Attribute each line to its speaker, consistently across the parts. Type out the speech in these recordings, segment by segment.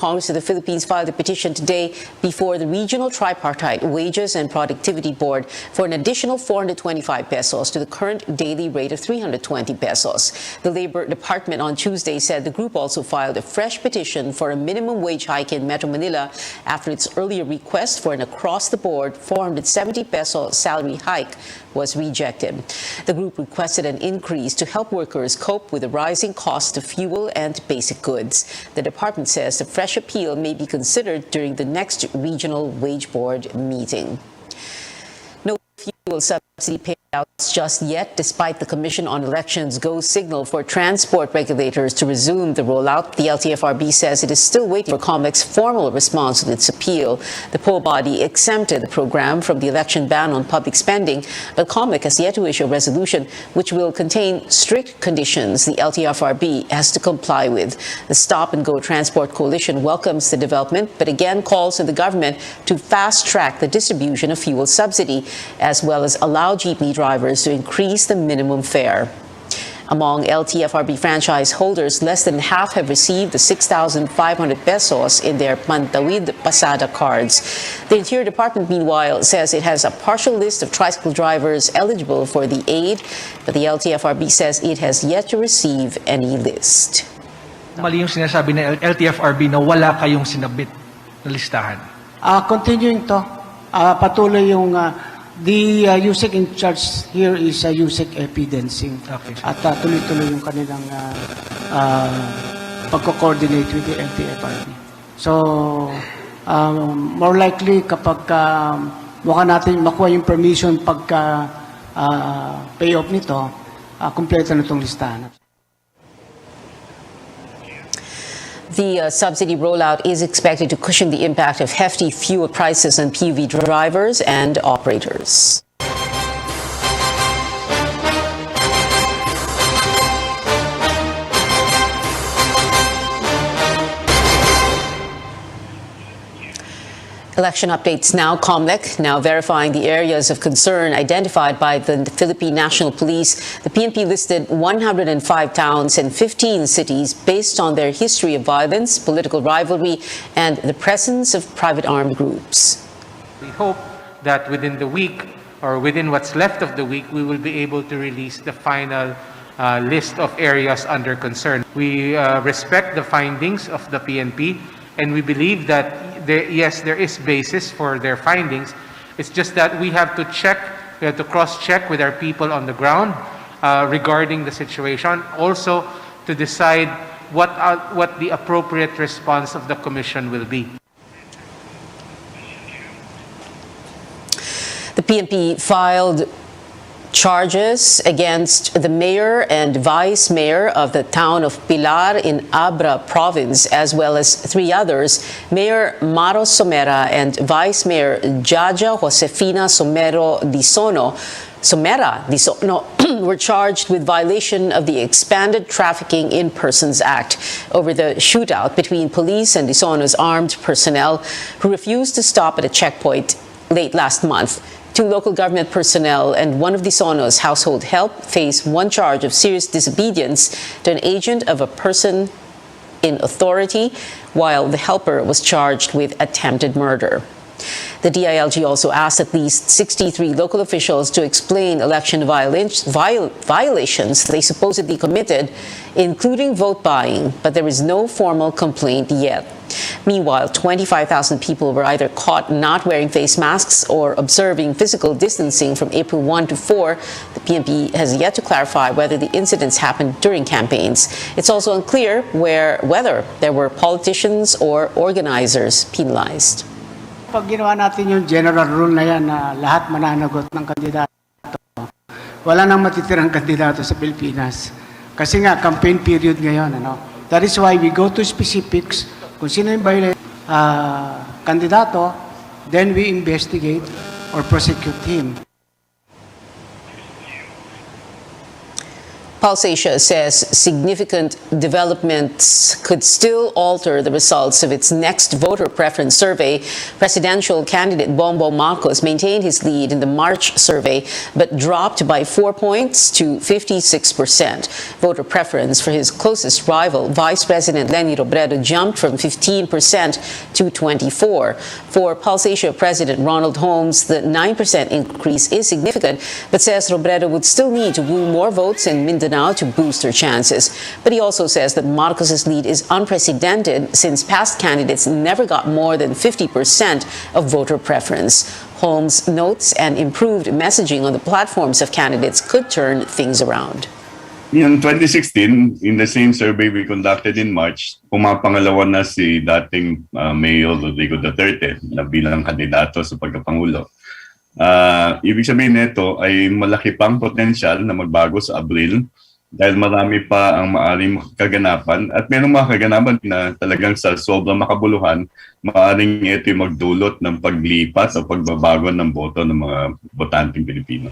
Speaker 1: Congress of the Philippines filed a petition today before the Regional Tripartite Wages and Productivity Board for an additional 425 pesos to the current daily rate of 320 pesos. The Labor Department on Tuesday said the group also filed a fresh petition for a minimum wage hike in Metro Manila after its earlier request for an across-the-board 470 peso salary hike was rejected. The group requested an increase to help workers cope with the rising cost of fuel and basic goods. The department says the fresh appeal may be considered during the next regional wage board meeting. No fuel subsidy payouts just yet, despite the Commission on Elections' go signal for transport regulators to resume the rollout. The LTFRB says it is still waiting for COMEC's formal response to its appeal. The poll body exempted the program from the election ban on public spending, but COMEC has yet to issue a resolution which will contain strict conditions the LTFRB has to comply with. The Stop and Go Transport Coalition welcomes the development, but again calls on the government to fast-track the distribution of fuel subsidy, as well as allow jeepney drivers to increase the minimum fare. Among LTFRB franchise holders, less than half have received the 6,500 pesos in their Pantawid Pasada cards. The Interior Department, meanwhile, says it has a partial list of tricycle drivers eligible for the aid, but the LTFRB says it has yet to receive any list.
Speaker 2: Mali yung sinasabi ng LTFRB na wala kayong sinabit na listahan.
Speaker 3: Continuing to, patuloy yung the USEC in charge here is USEC Evidencing.
Speaker 2: Okay.
Speaker 3: At tuloy-tuloy yung kanilang pagko-coordinate with the LTFRB. So, more likely kapag mukha natin makuha yung permission pagka payoff nito, kumpleto na itong listahan.
Speaker 1: The subsidy rollout is expected to cushion the impact of hefty fuel prices on PUV drivers and operators. Election updates now. COMEC now verifying the areas of concern identified by the Philippine National Police. The PNP listed 105 towns and 15 cities based on their history of violence, political rivalry, and the presence of private armed groups.
Speaker 4: We hope that within the week, or within what's left of the week, we will be able to release the final list of areas under concern. We respect the findings of the PNP, and we believe that yes, there is basis for their findings. It's just that we have to cross-check with our people on the ground regarding the situation, also to decide what the appropriate response of the Commission will be.
Speaker 1: The PNP filed charges against the mayor and vice mayor of the town of Pilar in Abra province, as well as 3 others. Mayor Maro Somera and Vice Mayor Jaja Josefina Somera Disono were charged with violation of the Expanded Trafficking in Persons Act over the shootout between police and Disono's armed personnel who refused to stop at a checkpoint late last month. 2 local government personnel and 1 of Disono's household help face 1 charge of serious disobedience to an agent of a person in authority, while the helper was charged with attempted murder. The DILG also asked at least 63 local officials to explain election violations they supposedly committed, including vote buying, but there is no formal complaint yet. Meanwhile, 25,000 people were either caught not wearing face masks or observing physical distancing from April 1 to 4. The PNP has yet to clarify whether the incidents happened during campaigns. It's also unclear whether there were politicians or organizers penalized.
Speaker 3: Pag ginawa natin yung general rule na yan na lahat mananagot ng kandidato, wala nang matitirang kandidato sa Pilipinas. Kasi nga, campaign period ngayon. That is why we go to specifics. Kung sino yung kandidato, then we investigate or prosecute him.
Speaker 1: Pulse Asia says significant developments could still alter the results of its next voter preference survey. Presidential candidate Bongbong Marcos maintained his lead in the March survey, but dropped by 4 points to 56%. Voter preference for his closest rival, Vice President Leni Robredo, jumped from 15% to 24%. For Pulse Asia President Ronald Holmes, the 9% increase is significant, but says Robredo would still need to woo more votes in Mindanao to boost her chances. But he also says that Marcos's lead is unprecedented since past candidates never got more than 50% of voter preference. Holmes notes an improved messaging on the platforms of candidates could turn things around.
Speaker 5: In 2016, in the same survey we conducted in March, pumapangalawa na si dating Mayor Rodrigo Duterte na bilang kandidato sa pagkapangulo. Ibig sabihin nito ay malaki pang potensyal na magbago sa Abril dahil marami pa ang maaring kaganapan at mayroong mga kaganapan na talagang sa sobrang makabuluhan, maaring ito magdulot ng paglipat o pagbabago ng boto ng mga botanteng Pilipino.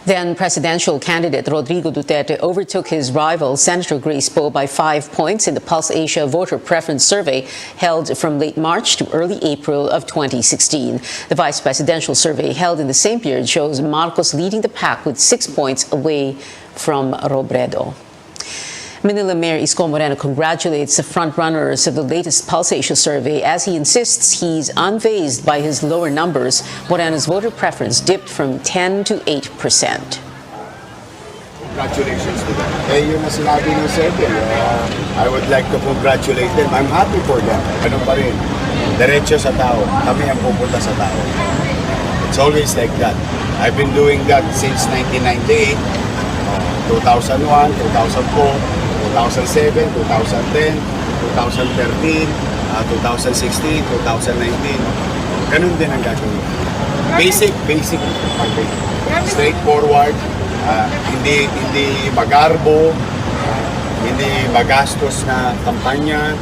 Speaker 1: Then presidential candidate Rodrigo Duterte overtook his rival, Senator Grace Poe, by 5 points in the Pulse Asia voter preference survey held from late March to early April of 2016. The vice presidential survey held in the same period shows Marcos leading the pack with 6 points away from Robredo. Manila Mayor Isko Moreno congratulates the frontrunners of the latest Pulse Asia survey as he insists he's unfazed by his lower numbers. Moreno's voter preference dipped from 10 to 8%.
Speaker 6: Congratulations to them. Yun na sinabi ng survey. I would like to congratulate them. I'm happy for them. Ano pa rin, diretso sa tao. Kami ang pupunta sa tao. It's always like that. I've been doing that since 1998, 2001, 2004, 2007, 2010, 2013, 2016, 2019. Ganun din ang gagawin. Basic. Straightforward. Hindi magarbo, hindi magastos na kampanya.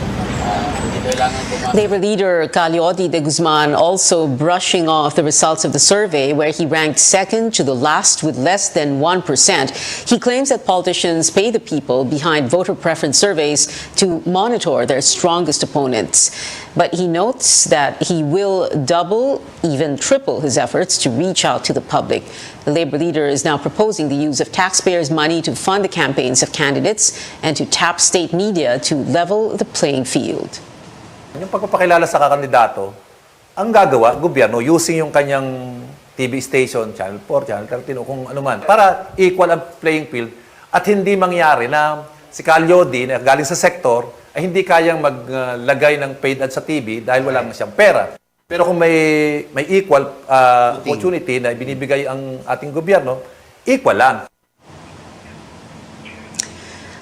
Speaker 1: Labor leader Calyodi de Guzman also brushing off the results of the survey, where he ranked second to the last with less than 1%. He claims that politicians pay the people behind voter preference surveys to monitor their strongest opponents. But he notes that he will double, even triple his efforts to reach out to the public. The Labor leader is now proposing the use of taxpayers' money to fund the campaigns of candidates and to tap state media to level the playing field.
Speaker 7: Yung pagpapakilala sa kakandidato, ang gagawa, gobyerno, using yung kanyang TV station, Channel 4, Channel 13, o kung ano man, para equal ang playing field at hindi mangyari na si Calyodi na galing sa sektor ay hindi kayang maglagay ng paid ad sa TV dahil wala na siyang pera. Pero kung may equal opportunity na binibigay ang ating gobyerno, equal lang.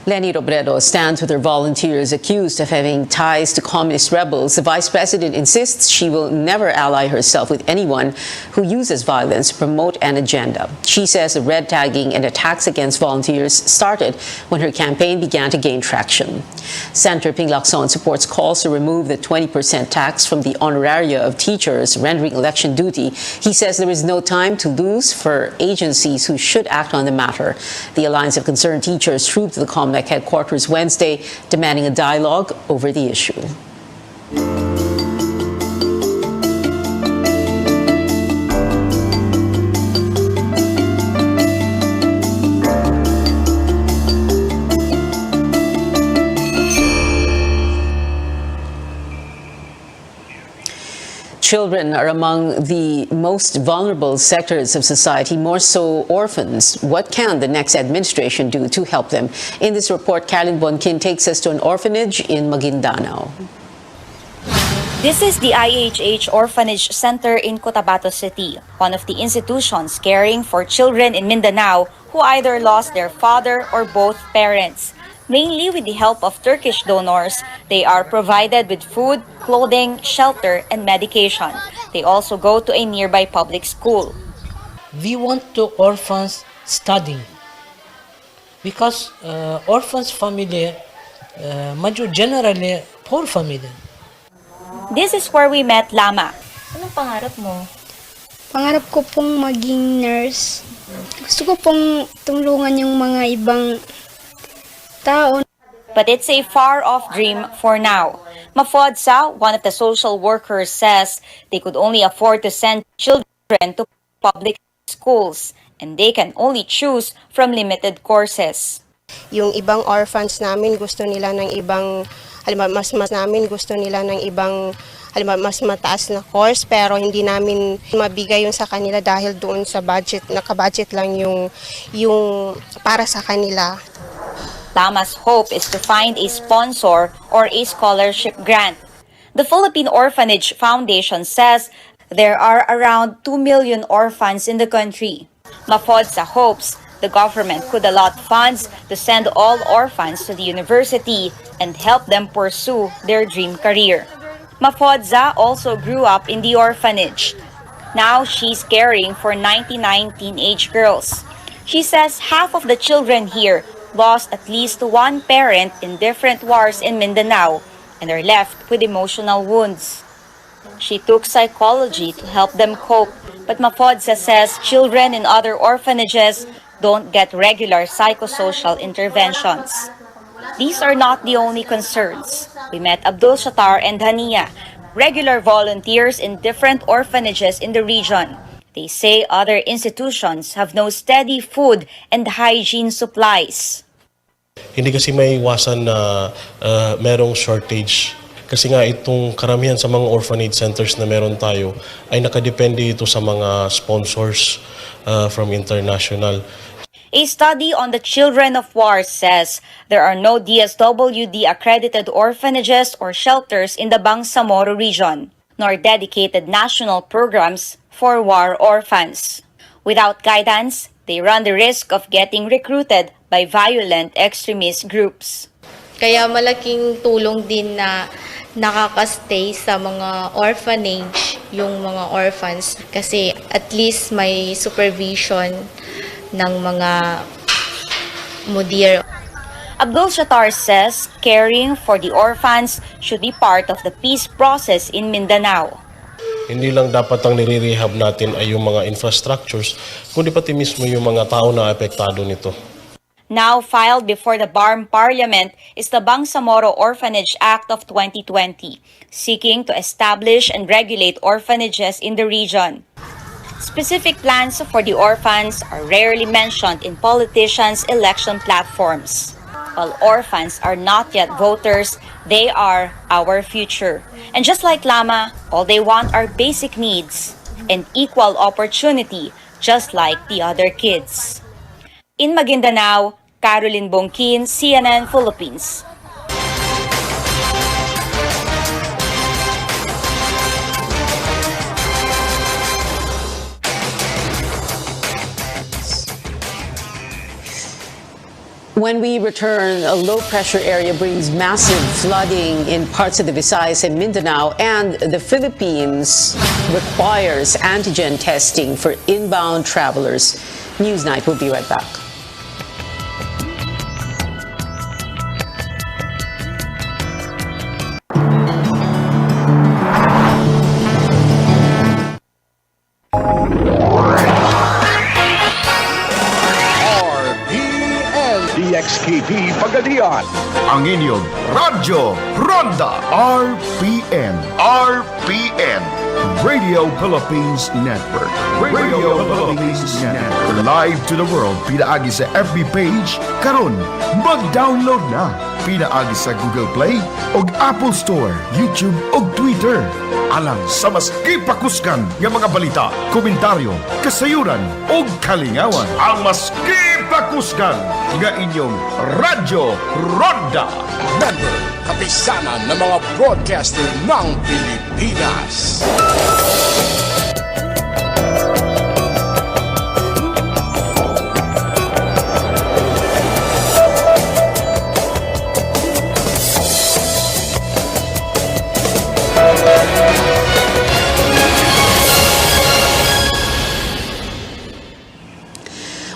Speaker 1: Leni Robredo stands with her volunteers accused of having ties to communist rebels. The vice president insists she will never ally herself with anyone who uses violence to promote an agenda. She says the red tagging and attacks against volunteers started when her campaign began to gain traction. Senator Ping Lacson supports calls to remove the 20% tax from the honoraria of teachers rendering election duty. He says there is no time to lose for agencies who should act on the matter. The Alliance of Concerned Teachers trooped to the COMELEC headquarters Wednesday, demanding a dialogue over the issue. Children are among the most vulnerable sectors of society, more so orphans. What can the next administration do to help them? In this report, Carolyn Bonkin takes us to an orphanage in Maguindanao.
Speaker 8: This is the IHH Orphanage Center in Cotabato City, one of the institutions caring for children in Mindanao who either lost their father or both parents. Mainly with the help of Turkish donors, they are provided with food, clothing, shelter, and medication. They also go to a nearby public school.
Speaker 9: We want to orphans studying because orphans family, generally poor family.
Speaker 8: This is where we met Lama. Anong pangarap mo?
Speaker 10: Pangarap ko pong maging nurse. Gusto ko pong tulungan yung mga ibang tao.
Speaker 8: But it's a far-off dream for now. Mafodsa, one of the social workers, says they could only afford to send children to public schools and they can only choose from limited courses.
Speaker 10: Yung ibang orphans namin gusto nila ng ibang, halimbawa mas namin gusto nila ng ibang, halimbawa mas mataas na course, pero hindi namin mabigay yun sa kanila dahil doon sa budget, naka-budget lang yung para sa kanila.
Speaker 8: Lama's hope is to find a sponsor or a scholarship grant. The Philippine Orphanage Foundation says there are around 2 million orphans in the country. Mafodsa hopes the government could allot funds to send all orphans to the university and help them pursue their dream career. Mafodsa also grew up in the orphanage. Now she's caring for 99 teenage girls. She says half of the children here lost at least one parent in different wars in Mindanao and are left with emotional wounds. She took psychology to help them cope, but Mafodsa says children in other orphanages don't get regular psychosocial interventions. These are not the only concerns. We met Abdul Shatar and Hania, regular volunteers in different orphanages in the region. They say other institutions have no steady food and hygiene supplies.
Speaker 11: Hindi kasi may iwasan na merong shortage. Kasi nga itong karamihan sa mga orphanage centers na meron tayo ay nakadepende ito sa mga sponsors from international.
Speaker 8: A study on the children of war says there are no DSWD accredited orphanages or shelters in the Bangsamoro region, nor dedicated national programs for war orphans. Without guidance, they run the risk of getting recruited by violent extremist groups.
Speaker 10: Kaya malaking tulong din na nakakastay sa mga orphanage yung mga orphans kasi at least may supervision ng mga mudir.
Speaker 8: Abdul Shatar says caring for the orphans should be part of the peace process in Mindanao.
Speaker 11: Hindi lang dapat ang nire-rehab natin ay yung mga infrastructures, kundi pati mismo yung mga tao na apektado nito.
Speaker 8: Now filed before the BARM Parliament is the Bangsamoro Orphanage Act of 2020, seeking to establish and regulate orphanages in the region. Specific plans for the orphans are rarely mentioned in politicians' election platforms. While orphans are not yet voters, they are our future. And just like Lama, all they want are basic needs and equal opportunity, just like the other kids. In Maguindanao, Caroline Bongkin, CNN Philippines.
Speaker 1: When we return, a low-pressure area brings massive flooding in parts of the Visayas and Mindanao, and the Philippines requires antigen testing for inbound travelers. Newsnight will be right back.
Speaker 12: RPN DXKP Pagadian, ang inyong Radyo Ronda. RPN Radio Philippines Network. Radio Philippines Network. Live to the world, pinaagi sa FB page, karon mag-download na. Pinaagi sa Google Play o Apple Store, YouTube o Twitter. Alang sa mas kipakuskan ng mga balita, komentaryo, kasayuran o kalingawan. Ang mas kipakuskan nga inyong Radyo Ronda. Member, kapisanan ng mga broadcaster ng Pilipinas.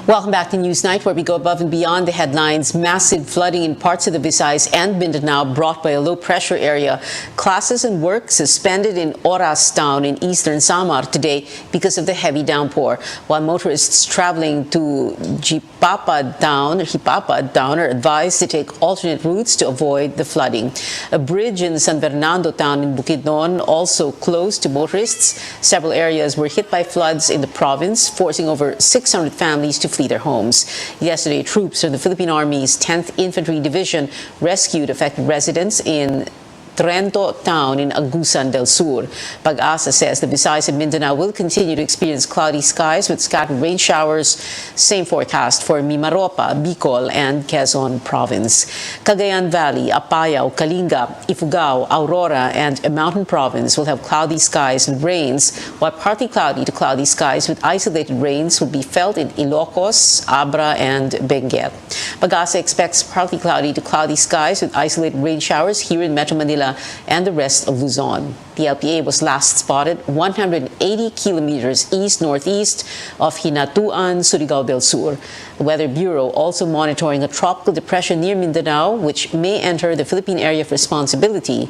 Speaker 1: Welcome back to Newsnight, where we go above and beyond the headlines. Massive flooding in parts of the Visayas and Mindanao brought by a low-pressure area. Classes and work suspended in Oras town in eastern Samar today because of the heavy downpour, while motorists traveling to Hipapad town are advised to take alternate routes to avoid the flooding. A bridge in San Fernando town in Bukidnon also closed to motorists. Several areas were hit by floods in the province, forcing over 600 families to flee their homes. Yesterday, troops of the Philippine Army's 10th Infantry Division rescued affected residents in Trento town in Agusan del Sur. Pag-asa says the Visayas and Mindanao will continue to experience cloudy skies with scattered rain showers. Same forecast for Mimaropa, Bicol, and Quezon Province. Cagayan Valley, Apayao, Kalinga, Ifugao, Aurora, and a mountain province will have cloudy skies and rains, while partly cloudy to cloudy skies with isolated rains will be felt in Ilocos, Abra, and Benguet. Pag-asa expects partly cloudy to cloudy skies with isolated rain showers here in Metro Manila and the rest of Luzon. The LPA was last spotted 180 kilometers east-northeast of Hinatuan, Surigao del Sur. The Weather Bureau also monitoring a tropical depression near Mindanao, which may enter the Philippine Area of Responsibility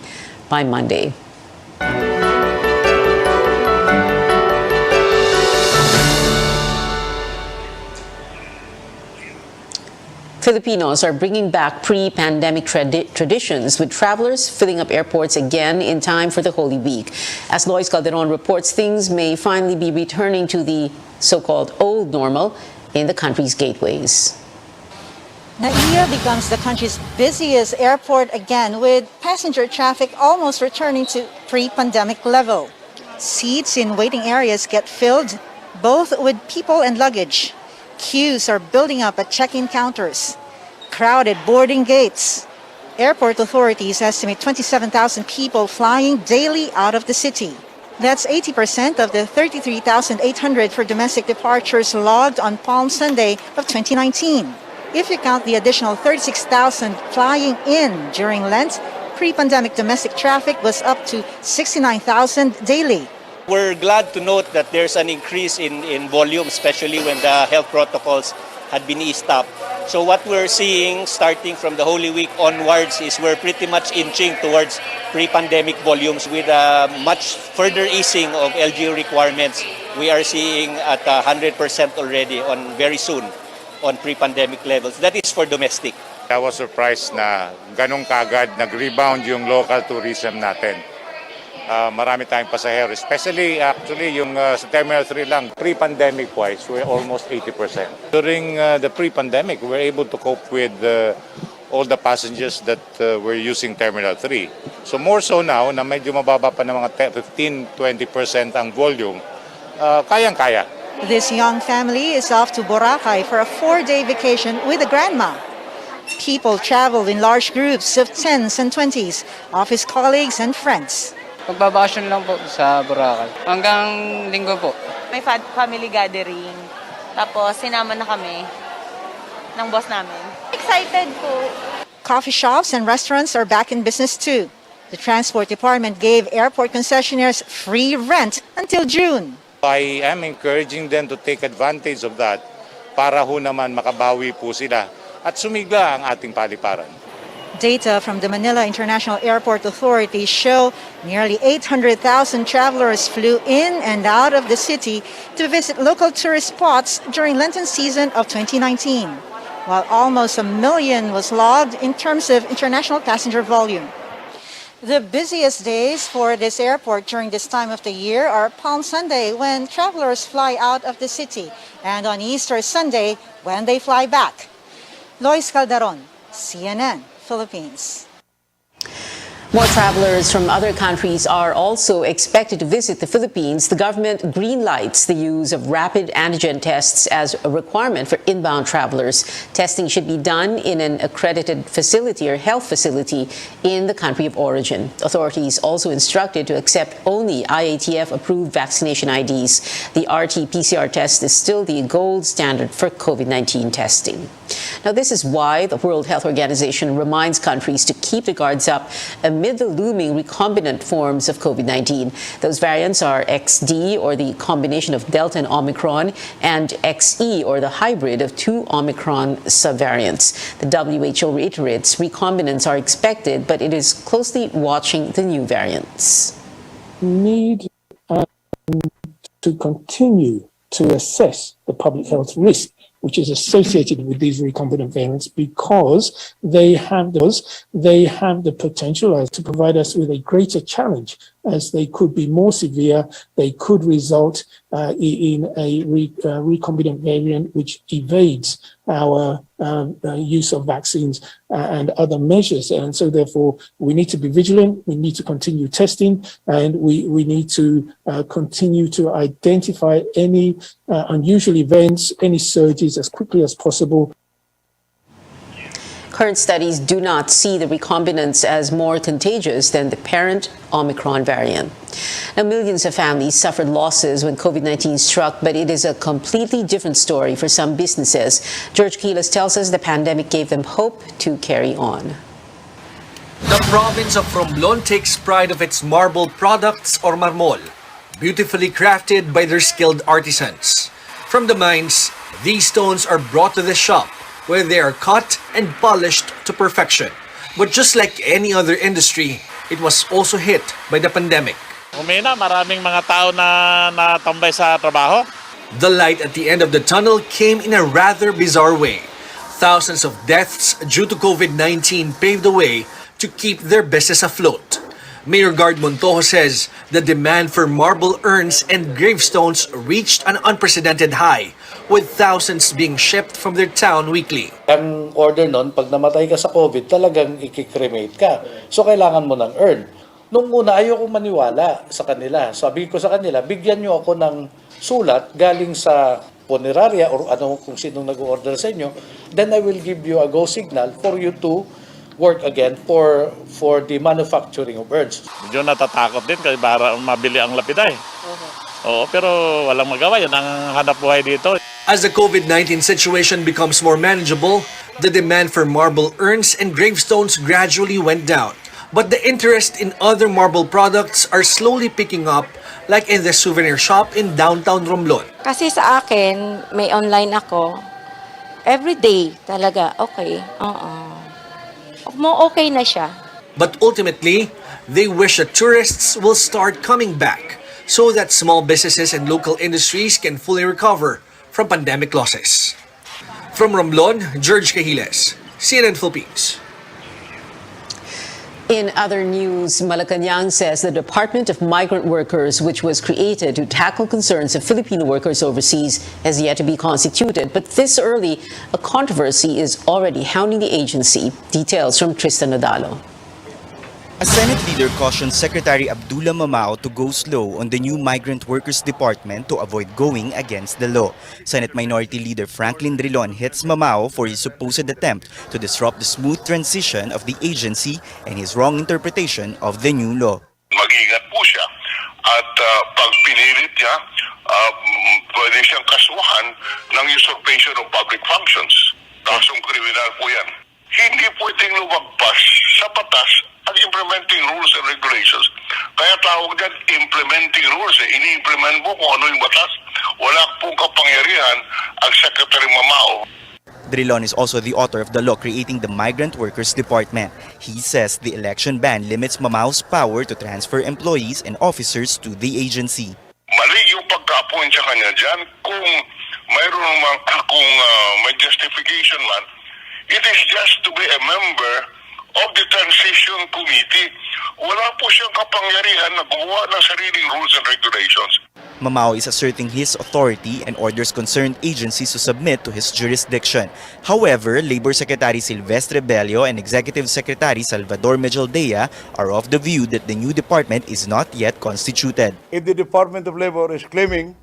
Speaker 1: by Monday. Filipinos are bringing back pre-pandemic traditions, with travelers filling up airports again in time for the Holy Week. As Lois Calderon reports, things may finally be returning to the so-called old normal in the country's gateways.
Speaker 13: Naiya becomes the country's busiest airport again, with passenger traffic almost returning to pre-pandemic level. Seats in waiting areas get filled, both with people and luggage. Queues are building up at check-in counters. Crowded boarding gates. Airport authorities estimate 27,000 people flying daily out of the city. That's 80% of the 33,800 for domestic departures logged on Palm Sunday of 2019. If you count the additional 36,000 flying in during Lent, pre-pandemic domestic traffic was up to 69,000 daily.
Speaker 14: We're glad to note that there's an increase in volume, especially when the health protocols had been eased up. So what we're seeing starting from the Holy Week onwards is we're pretty much inching towards pre-pandemic volumes with a much further easing of LGU requirements. We are seeing at 100% already very soon on pre-pandemic levels. That is for domestic.
Speaker 15: I was surprised na ganun kagad nag-rebound yung local tourism natin. Marami tayong pasahero, especially actually yung sa Terminal 3 lang, pre-pandemic wise, we're almost 80%. During the pre-pandemic, we were able to cope with all the passengers that were using Terminal 3. So more so now, na medyo mababa pa ng mga 15-20% ang volume, kayang-kaya.
Speaker 13: This young family is off to Boracay for a 4-day vacation with a grandma. People travel in large groups of 10s and 20s, office colleagues and friends.
Speaker 16: Magbabakasyon lang po sa Boracay. Hanggang linggo po.
Speaker 17: May family gathering. Tapos sinama na kami ng boss namin. Excited po.
Speaker 13: Coffee shops and restaurants are back in business too. The Transport Department gave airport concessionaires free rent until June.
Speaker 15: I am encouraging them to take advantage of that para ho naman makabawi po sila at sumigla ang ating paliparan.
Speaker 13: Data from the Manila International Airport Authority show nearly 800,000 travelers flew in and out of the city to visit local tourist spots during Lenten season of 2019, while almost 1 million was logged in terms of international passenger volume. The busiest days for this airport during this time of the year are Palm Sunday, when travelers fly out of the city, and on Easter Sunday, when they fly back. Lois Calderon, CNN. Philippines.
Speaker 1: More travelers from other countries are also expected to visit the Philippines. The government green-lights the use of rapid antigen tests as a requirement for inbound travelers. Testing should be done in an accredited facility or health facility in the country of origin. Authorities also instructed to accept only IATF-approved vaccination IDs. The RT-PCR test is still the gold standard for COVID-19 testing. Now, this is why the World Health Organization reminds countries to keep the guards up amid amid the looming recombinant forms of COVID-19. Those variants are XD, or the combination of Delta and Omicron, and XE, or the hybrid of two Omicron subvariants. The WHO reiterates recombinants are expected, but it is closely watching the new variants.
Speaker 18: Need to continue to assess the public health risk which is associated with these recombinant variants, because they have the potential to provide us with a greater challenge, as they could be more severe. They could result in a recombinant variant which evades our use of vaccines and other measures. And so therefore, we need to be vigilant, we need to continue testing, and we need to continue to identify any unusual events, any surges as quickly as possible.
Speaker 1: Current studies do not see the recombinants as more contagious than the parent Omicron variant. Now, millions of families suffered losses when COVID-19 struck, but it is a completely different story for some businesses. George Quiles tells us the pandemic gave them hope to carry on.
Speaker 19: The province of Romblon takes pride of its marble products, or marmol, beautifully crafted by their skilled artisans. From the mines, these stones are brought to the shop, where they are cut and polished to perfection. But just like any other industry, it was also hit by the pandemic.
Speaker 20: Maraming mga tao na natambay sa trabaho.
Speaker 19: The light at the end of the tunnel came in a rather bizarre way. Thousands of deaths due to COVID-19 paved the way to keep their business afloat. Mayor Gard Montojo says the demand for marble urns and gravestones reached an unprecedented high, with thousands being shipped from their town weekly.
Speaker 21: Ang order nun, pag namatay ka sa COVID, talagang i-cremate ka. So kailangan mo ng urn. Nung una, ayoko maniwala sa kanila. Sabi ko sa kanila, bigyan nyo ako ng sulat galing sa funeraria or ano kung sinong nag-order sa inyo, then I will give you a go signal for you to work again for the manufacturing of urns.
Speaker 20: Medyo natatakot din kasi para mabili ang lapida eh. Oo, pero walang magawa. Yan ang hanap buhay dito.
Speaker 19: As the COVID-19 situation becomes more manageable, the demand for marble urns and gravestones gradually went down. But the interest in other marble products are slowly picking up, like in the souvenir shop in downtown Romblon.
Speaker 22: Kasi sa akin, may online ako. Every day talaga, okay. Okay na siya.
Speaker 19: But ultimately, they wish that tourists will start coming back so that small businesses and local industries can fully recover from pandemic losses. From Romblon, George Cahiles, CNN Philippines.
Speaker 1: In other news, Malacanang says the Department of Migrant Workers, which was created to tackle concerns of Filipino workers overseas, has yet to be constituted. But this early, a controversy is already hounding the agency. Details from Tristan Nadalo.
Speaker 23: A Senate leader cautioned Secretary Abdullah Mamao to go slow on the new Migrant Workers Department to avoid going against the law. Senate Minority Leader Franklin Drilon hits Mamao for his supposed attempt to disrupt the smooth transition of the agency and his wrong interpretation of the new law.
Speaker 24: Mag-ingat po siya at pag pinilit niya, pwede siyang kasuhan ng usurpation of public functions. Kasong kriminal po yan. Hindi pwedeng lumagpas sa batas ang implementing rules and regulations. Kaya tawag dyan, implementing rules. Ini-implement mo kung ano yung batas. Wala pong kapangyarihan ang Secretary Mamao.
Speaker 23: Drilon is also the author of the law creating the Migrant Workers Department. He says the election ban limits Mamao's power to transfer employees and officers to the agency.
Speaker 24: Mali yung pagka-appoint sa kanya dyan. Kung mayroon may justification man, it is just to be a member of the transition committee. Wala po siyang kapangyarihan na gumawa ng sariling rules and regulations.
Speaker 23: Mamao is asserting his authority and orders concerned agencies to submit to his jurisdiction. However, Labor Secretary Silvestre Bello and Executive Secretary Salvador Mejaldea are of the view that the new department is not yet constituted.
Speaker 25: If the Department of Labor is claiming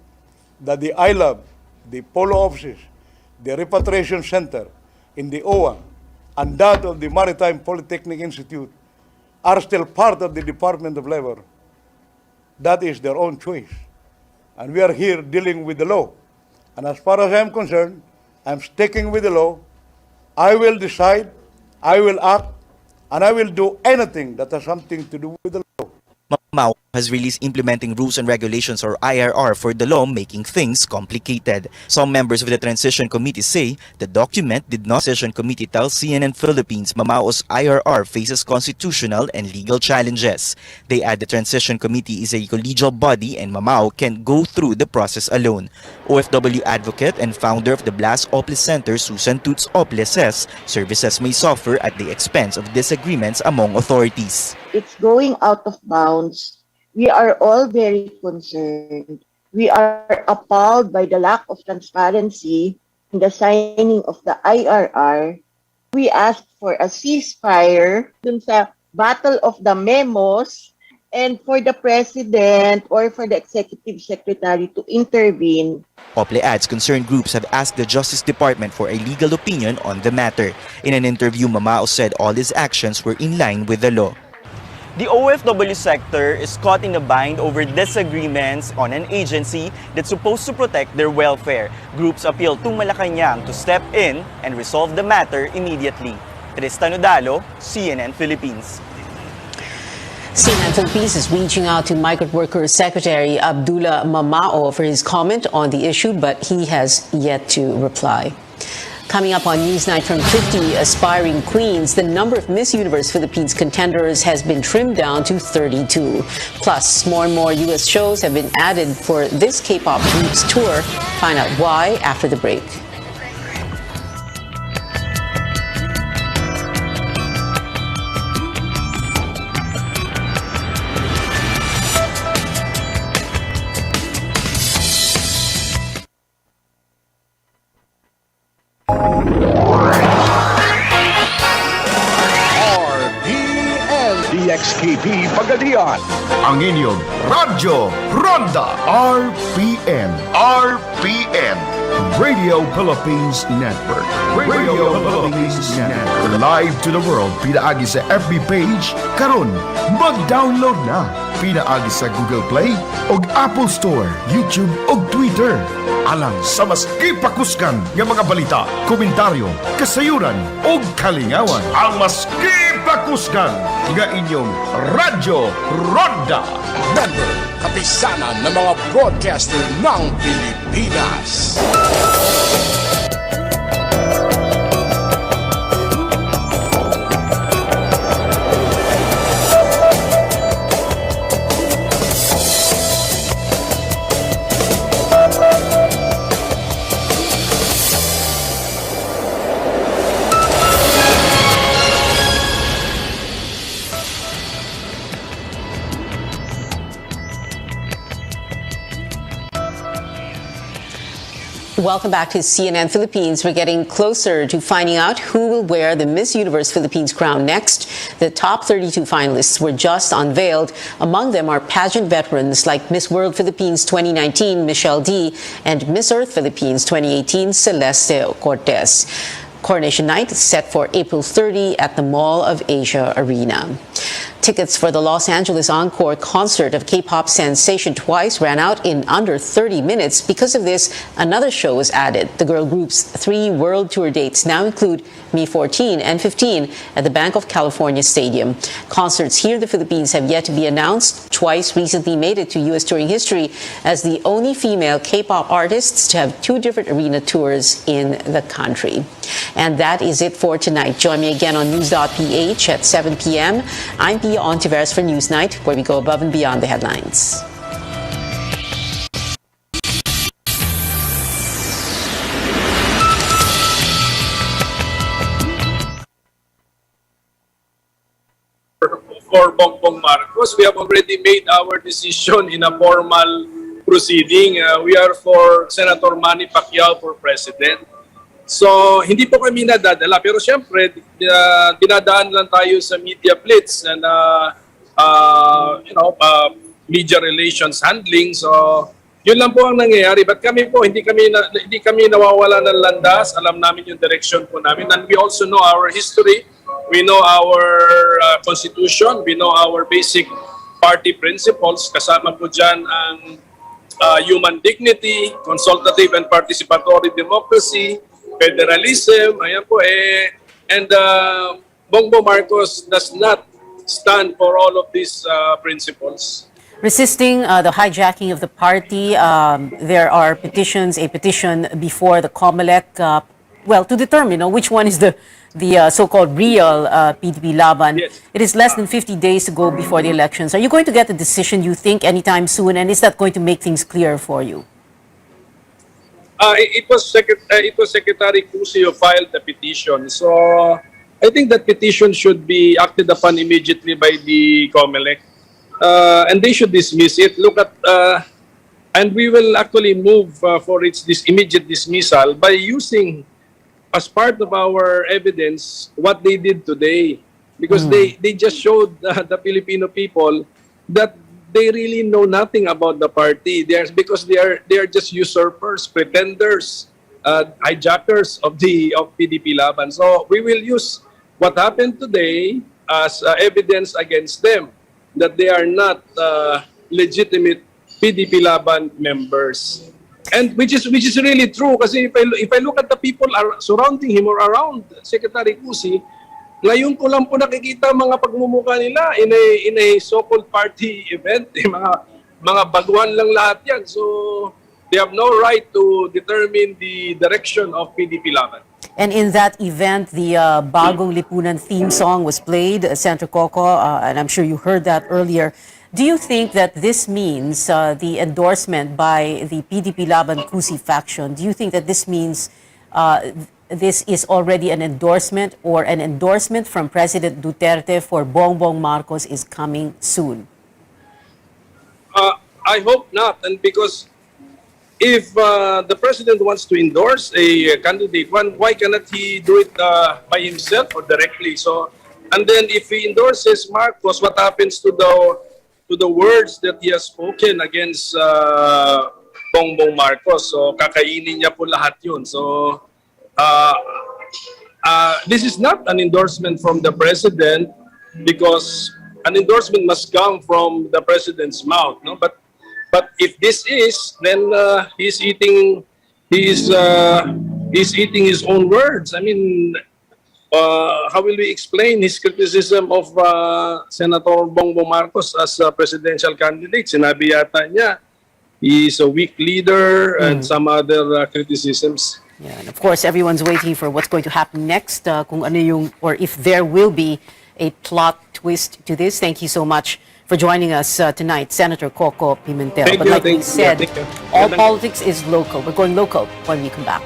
Speaker 25: that the ILAB, the Polo offices, the Repatriation Center in the OWA, and that of the Maritime Polytechnic Institute are still part of the Department of Labor, that is their own choice. And we are here dealing with the law. And as far as I'm concerned, I'm sticking with the law. I will decide, I will act and I will do anything that has something to do with the law.
Speaker 23: Mamao has released implementing rules and regulations or IRR for the law, making things complicated. Some members of the transition committee say the document did not. Transition committee tells CNN Philippines Mamao's IRR faces constitutional and legal challenges. They add the transition committee is a collegial body and Mamao can go through the process alone. OFW advocate and founder of the Blas Oples Center, Susan Toots Oples, says services may suffer at the expense of disagreements among authorities.
Speaker 2: It's going out of bounds. We are all very concerned. We are appalled by the lack of transparency in the signing of the IRR. We ask for a ceasefire dun sa battle of the memos and for the president or for the executive secretary to intervene.
Speaker 23: Ople adds concerned groups have asked the Justice Department for a legal opinion on the matter. In an interview, Mamao said all his actions were in line with the law.
Speaker 3: The OFW sector is caught in a bind over disagreements on an agency that's supposed to protect their welfare. Groups appeal to Malacanang to step in and resolve the matter immediately. Tristan Udalo, CNN Philippines.
Speaker 1: CNN Philippines is reaching out to Migrant Workers Secretary Abdullah Mamao for his comment on the issue, but he has yet to reply. Coming up on Newsnight, from 50 aspiring queens, the number of Miss Universe Philippines contenders has been trimmed down to 32. Plus, more and more U.S. shows have been added for this K-pop group's tour. Find out why after the break.
Speaker 12: RPN DXKP Pagadian. Ang inyong Radyo Ronda. RPN. RPN. Radio Philippines Network. Radio Philippines Network. Live to the world. Pinaagi sa FB page. Karon, mag-download na. Pinaagi sa Google Play o Apple Store, YouTube o Twitter. Alang sa mas kipakuskan ng mga balita, komentaryo, kasayuran o kalingawan. Ang mas kipakuskan ng inyong Radyo Ronda. Member, kapisanan ng mga broadcaster ng Pilipinas.
Speaker 1: Welcome back to CNN Philippines. We're getting closer to finding out who will wear the Miss Universe Philippines crown next. The top 32 finalists were just unveiled. Among them are pageant veterans like Miss World Philippines 2019, Michelle D, and Miss Earth Philippines 2018, Celeste Cortez. Coronation Night is set for April 30 at the Mall of Asia Arena. Tickets for the Los Angeles Encore concert of K-pop sensation Twice ran out in under 30 minutes. Because of this, another show was added. The girl group's 3 world tour dates now include May 14 and 15 at the Banc of California Stadium. Concerts here in the Philippines have yet to be announced. Twice recently made it to U.S. touring history as the only female K-pop artists to have 2 different arena tours in the country. And that is it for tonight. Join me again on News.ph at 7 p.m. I'm Pia Ontiveros for Newsnight, where we go above and beyond the headlines.
Speaker 4: For Bongbong Marcos, we have already made our decision in a formal proceeding. We are for Senator Manny Pacquiao for President. So, hindi po kami nadadala. Pero siyempre, dinadaan lang tayo sa media blitz and media relations handling. So, yun lang po ang nangyayari. But kami po, hindi kami nawawala ng landas. Alam namin yung direction po namin. And we also know our history. We know our constitution. We know our basic party principles. Kasama po dyan ang human dignity, consultative and participatory democracy, federalism, ayan po and Bongbong Marcos does not stand for all of these principles.
Speaker 1: Resisting the hijacking of the party, there are petitions, a petition before the COMELEC, to determine which one is the so-called real PDP Laban.
Speaker 4: Yes.
Speaker 1: It is less than 50 days to go before the elections. Are you going to get a decision, you think, anytime soon? And is that going to make things clear for you?
Speaker 4: It was Secretary Cusi who filed the petition. So I think that petition should be acted upon immediately by the COMELEC. And they should dismiss it. Look at, and we will actually move for this immediate dismissal by using as part of our evidence what they did today. Because they just showed the Filipino people that they really know nothing about the party. Because they are just usurpers, pretenders, hijackers of PDP Laban. So we will use what happened today as evidence against them that they are not legitimate PDP Laban members. And which is really true kasi if I look at the people surrounding him or around Secretary Cusi, ngayon ko lang po nakikita mga pagmumukha nila in a so-called party event. Mga baguhan lang lahat yan. So they have no right to determine the direction of PDP Laban.
Speaker 1: And in that event, the Bagong Lipunan theme song was played, Senator Coco, and I'm sure you heard that earlier. Do you think that this means the endorsement by the PDP Laban Cusi faction, do you think that this means this is already an endorsement or an endorsement from President Duterte for Bongbong Marcos is coming soon?
Speaker 4: I hope not, and because if the president wants to endorse a candidate, why cannot he do it by himself or directly? So, and then if he endorses Marcos, what happens to the words that he has spoken against Bongbong Marcos? So, kakainin niya po lahat yun. So, this is not an endorsement from the president because an endorsement must come from the president's mouth, no? But if this is, then he's eating his own words. I mean, how will we explain his criticism of Senator Bongbong Marcos as a presidential candidate? Sinabi yata niya, he's a weak leader and some other criticisms.
Speaker 1: Yeah, and of course, everyone's waiting for what's going to happen next, kung ano yung, or if there will be a plot twist to this. Thank you so much for joining us tonight, Senator Coco Pimentel.
Speaker 4: Thank
Speaker 1: but
Speaker 4: you,
Speaker 1: like we
Speaker 4: thank you.
Speaker 1: said,
Speaker 4: Thank you.
Speaker 1: all politics is local. We're going local when we come back.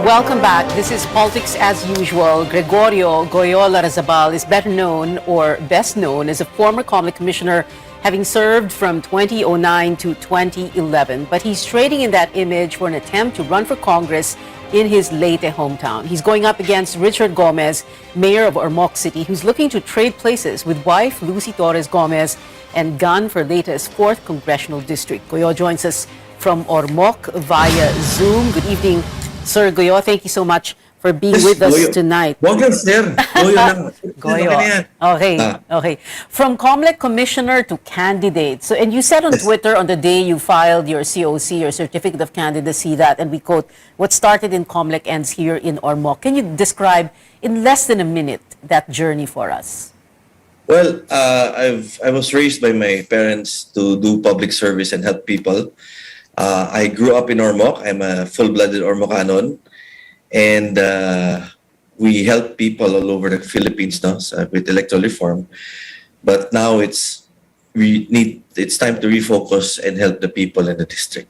Speaker 1: Welcome back. This is Politics as Usual. Gregorio Goyola Razabal is better known or best known as a former COMELEC commissioner, having served from 2009 to 2011. But he's trading in that image for an attempt to run for Congress in his Leyte hometown. He's going up against Richard Gomez, mayor of Ormoc City, who's looking to trade places with wife Lucy Torres Gomez and gun for Leyte's 4th Congressional District. Goyo joins us from Ormoc via Zoom. Good evening, Sir Goyo. Thank you so much for being with us tonight.
Speaker 5: Wag lang, sir. Goyo lang.
Speaker 1: Goyo. Okay. From COMELEC commissioner to candidate. So, and you said on Twitter on the day you filed your COC, your certificate of candidacy, that, and we quote, "What started in COMELEC ends here in Ormoc." Can you describe in less than a minute that journey for us?
Speaker 5: Well, I was raised by my parents to do public service and help people. I grew up in Ormoc. I'm a full-blooded Ormocanon. And we help people all over the Philippines now with electoral reform. But now it's time to refocus and help the people in the district.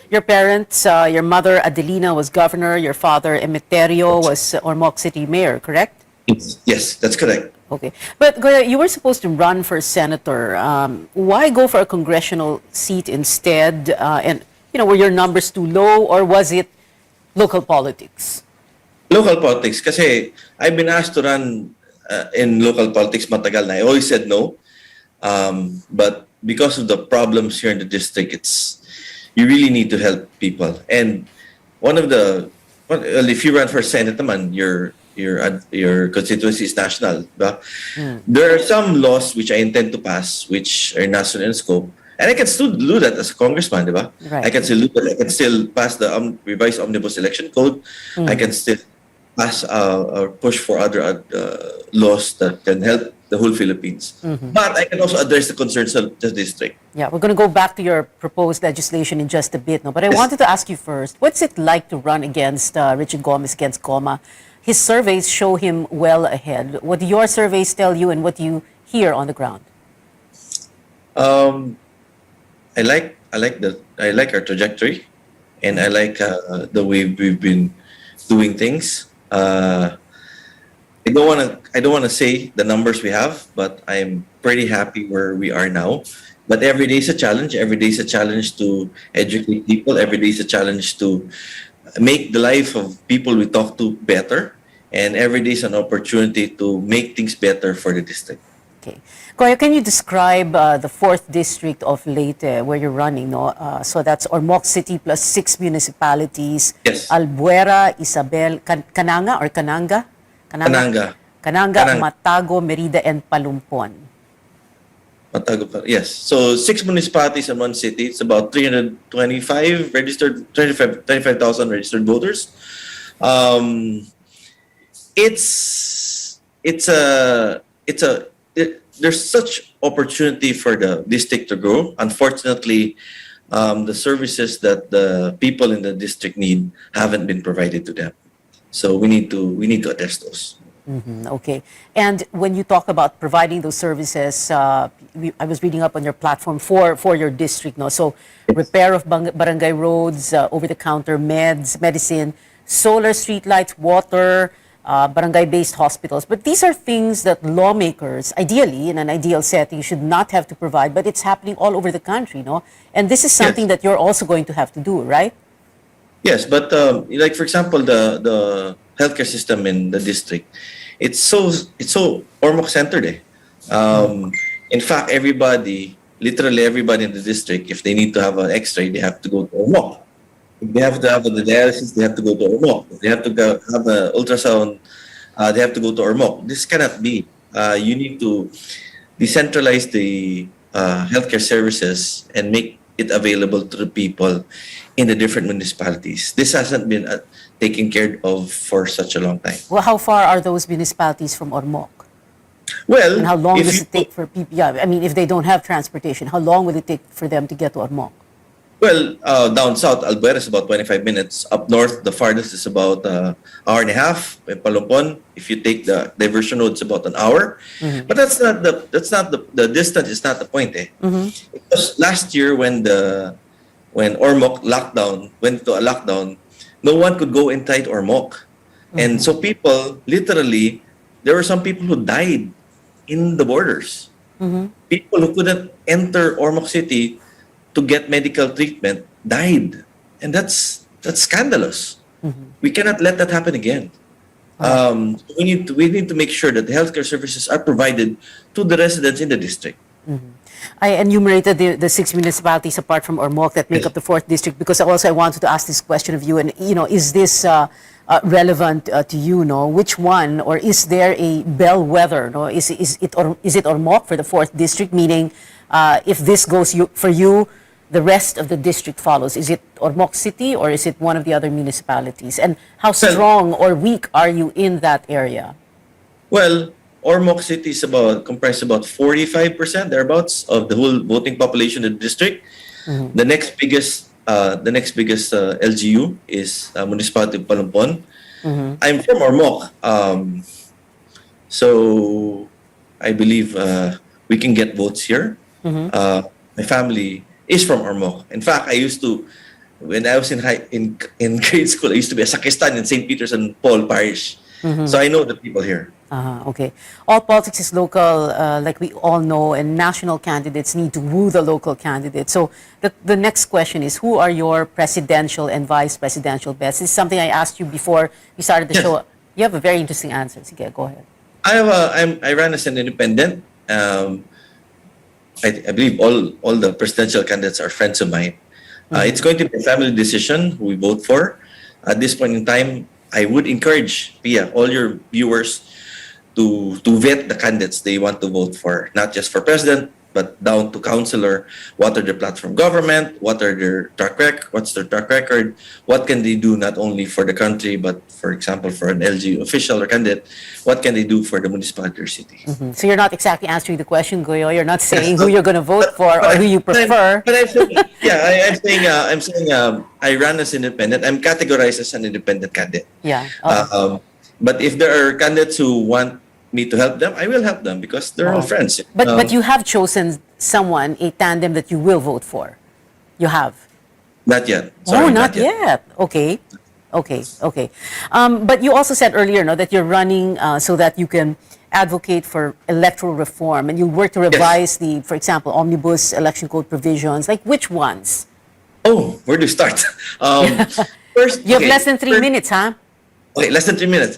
Speaker 1: Your parents, your mother Adelina was governor, your father Emeterio was Ormoc City mayor, correct?
Speaker 5: Yes, that's correct.
Speaker 1: Okay. But Goyo, you were supposed to run for senator. Why go for a congressional seat instead? And, were your numbers too low or was it local politics?
Speaker 5: Local politics. Kasi I've been asked to run in local politics matagal na. I always said no. But because of the problems here in the district, you really need to help people. And one of the, well, if you run for Senate naman, your constituency is national. Diba? There are some laws which I intend to pass which are national in scope. And I can still do that as a congressman, diba?
Speaker 1: Right.
Speaker 5: I can still do that. I can still pass the revised omnibus election code. I can still pass or push for other laws that can help the whole Philippines. But I can also address the concerns of the district.
Speaker 1: Yeah, we're going to go back to your proposed legislation in just a bit. No, but I wanted to ask you first, what's it like to run against Richard Gomez, against Goma? His surveys show him well ahead. What do your surveys tell you, and what do you hear on the ground?
Speaker 5: I like our trajectory, and I like the way we've been doing things. I don't wanna say the numbers we have, but I'm pretty happy where we are now. But every day is a challenge. Every day is a challenge to educate people. Every day is a challenge to make the life of people we talk to better. And every day is an opportunity to make things better for the district.
Speaker 1: Okay. Koya, can you describe the 4th district of Leyte where you're running? No? So that's Ormoc City plus 6 municipalities.
Speaker 5: Yes.
Speaker 1: Albuera, Isabel, Cananga or Cananga? Cananga, Matago, Merida, and Palumpon.
Speaker 5: Yes. So 6 municipalities in one city. It's about 325 registered, 25,000 registered voters. There's such opportunity for the district to grow. Unfortunately, the services that the people in the district need haven't been provided to them. So we need to address those.
Speaker 1: Okay. And when you talk about providing those services, I was reading up on your platform for your district. No? So repair of barangay roads, over-the-counter medicine, solar streetlights, water, barangay-based hospitals. But these are things that lawmakers, ideally, in an ideal setting, should not have to provide, but it's happening all over the country, no? And this is something that you're also going to have to do, right?
Speaker 5: Yes, but like for example, the healthcare system in the district, it's so Ormoc centered. In fact, literally everybody in the district, if they need to have an X-ray, they have to go to Ormoc. If they have to have the dialysis, they have to go to Ormoc. If they have to have an ultrasound, they have to go to Ormoc. This cannot be. You need to decentralize the healthcare services and make it available to the people in the different municipalities. This hasn't been taken care of for such a long time.
Speaker 1: Well, how far are those municipalities from Ormoc?
Speaker 5: Well,
Speaker 1: and how long does it take for people? Yeah, I mean, if they don't have transportation, how long will it take for them to get to Ormoc?
Speaker 5: Well, down south, Albuera is about 25 minutes. Up north, the farthest is about an hour and a half. In Palumpon, if you take the diversion road, it's about an hour. But that's not the distance is not the point. Because last year when Ormoc went to a lockdown, no one could go inside Ormoc. And so people, literally, there were some people who died in the borders. People who couldn't enter Ormoc City to get medical treatment died, and that's scandalous. We cannot let that happen again. We need to make sure that the healthcare services are provided to the residents in the district.
Speaker 1: I enumerated the 6 municipalities apart from Ormoc that make up the 4th district because I wanted to ask this question of you. And is this relevant to you? No, which one, or is there a bellwether? No, is it Ormoc for the 4th district? Meaning, if this goes for you, the rest of the district follows. Is it Ormoc City or is it one of the other municipalities? And how strong or weak are you in that area?
Speaker 5: Well, Ormoc City is comprised about 45% thereabouts of the whole voting population in the district. The next biggest LGU is municipality of Palumpon. I'm from Ormoc, so I believe we can get votes here. My family is from Ormoc. In fact, I used to, when I was in grade school, I used to be a sacristan in St. Peter's and Paul Parish. So I know the people here.
Speaker 1: Okay. All politics is local, like we all know, and national candidates need to woo the local candidates. So the next question is, who are your presidential and vice presidential bets? This is something I asked you before we started the show. You have a very interesting answer. Sige, go ahead.
Speaker 5: I ran as an independent. I believe all the presidential candidates are friends of mine. It's going to be a family decision who we vote for. At this point in time, I would encourage Pia, all your viewers, to vet the candidates they want to vote for, not just for president, but down to councilor. What are their platform government? What are their track record? What's their track record? What can they do not only for the country, but for example, for an LGU official or candidate, what can they do for the municipality or city?
Speaker 1: So you're not exactly answering the question, Goyo. You're not saying who you're going to vote for or who you prefer.
Speaker 5: But I'm saying, I'm saying I run as independent. I'm categorized as an independent candidate.
Speaker 1: Yeah.
Speaker 5: But if there are candidates who want me to help them, I will help them because they're all friends.
Speaker 1: But you have chosen someone, a tandem that you will vote for. You have.
Speaker 5: Not yet. Sorry,
Speaker 1: not yet. Okay. But you also said earlier, no, that you're running so that you can advocate for electoral reform, and you work to revise the, for example, omnibus election code provisions. Like which ones?
Speaker 5: Oh, where to start? First,
Speaker 1: you have less than 3 minutes, huh?
Speaker 5: Okay, less than 3 minutes.